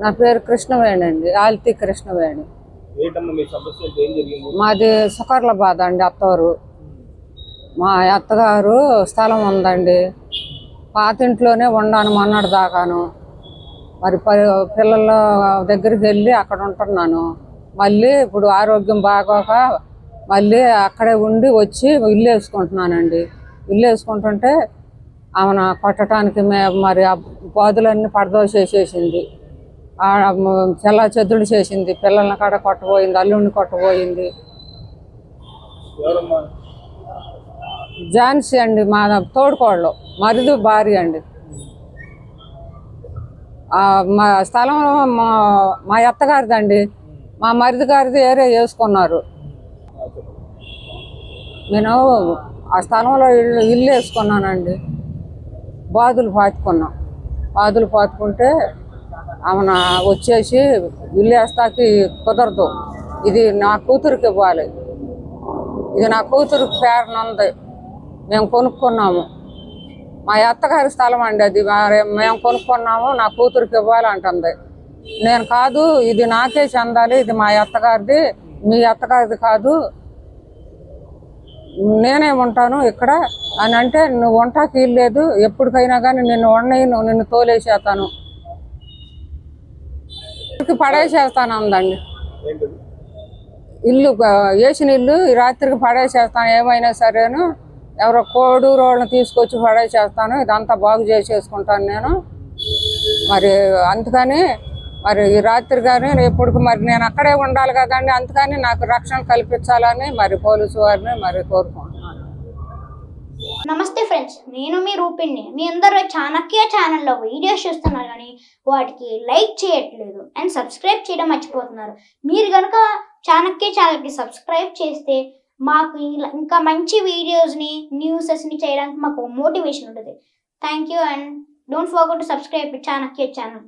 నా పేరు కృష్ణవేణి అండి, ఆల్తి కృష్ణవేణి. మాది సుకర్లబాద్ అండి, అత్తవారు. మా అత్తగారు స్థలం ఉందండి, పాతింట్లోనే ఉన్నాను మొన్నటి దాకాను. మరి పిల్లల దగ్గరికి వెళ్ళి అక్కడ ఉంటున్నాను. మళ్ళీ ఇప్పుడు ఆరోగ్యం బాగోక మళ్ళీ అక్కడే ఉండి వచ్చి ఇల్లు వేసుకుంటున్నానండి. ఇల్లు వేసుకుంటుంటే ఆమెను కొట్టడానికి మరి ఆ బాదులన్నీ పడదోసేసేసింది, చెల్లా చెద్దులు చేసింది, పిల్లల్ని కాడ కొట్టబోయింది, అల్లుడిని కొట్టబోయింది. ఝాన్సీ అండి, మా తోడుకోళ్ళు, మరిది భార్య అండి. మా స్థలం మా అత్తగారిదండి, మా మరిది గారిది ఏరే వేసుకున్నారు. నేను ఆ స్థలంలో ఇల్లు వేసుకున్నానండి. బాదులు పాతుకుంటే ఆమె వచ్చేసి ఇల్లు వేస్తాకి కుదరదు, ఇది నా కూతురికి ఇవ్వాలి, ఇది నా కూతురికి పేరునుంది, మేము కొనుక్కున్నాము, మా అత్తగారి స్థలం అండి అది, మేము కొనుక్కున్నాము, నా కూతురికి ఇవ్వాలంటుంది. నేను కాదు, ఇది నాకే చెందాలి, ఇది మా అత్తగారిది, మీ అత్తగారిది కాదు, నేనే ఉంటాను ఇక్కడ అని అంటే, నువ్వు వంటాకి ఇల్లేదు, ఎప్పటికైనా కానీ నిన్ను వండను, నిన్ను తోలేసేస్తాను, పడేసేస్తాను అందండి. ఇల్లు వేసిన ఇల్లు ఈ రాత్రికి పడేసేస్తాను, ఏమైనా సరేను, ఎవరో కోడు రోడ్లను తీసుకొచ్చి పడేసేస్తాను, ఇదంతా బాగు చేసేసుకుంటాను నేను. మరి అందుకని మరి ఈ రాత్రి కానీ ఎప్పటికి మరి నేను అక్కడే ఉండాలి కదండి, అందుకని నాకు రక్షణ కల్పించాలని మరి పోలీసు వారిని మరి కోరుకుంటున్నాను. నమస్తే ఫ్రెండ్స్, నేను మీ రూపిణి. మీ అందరూ చాణక్య ఛానల్లో వీడియోస్ చూస్తున్నారు కానీ వాటికి లైక్ చేయట్లేదు అండ్ సబ్స్క్రైబ్ చేయడం మర్చిపోతున్నారు. మీరు కనుక చాణక్య ఛానల్కి సబ్స్క్రైబ్ చేస్తే మాకు ఇంకా మంచి వీడియోస్ని, న్యూసెస్ని చేయడానికి మాకు మోటివేషన్ ఉంటుంది. Thank you and don't forget to subscribe Chanakya channel.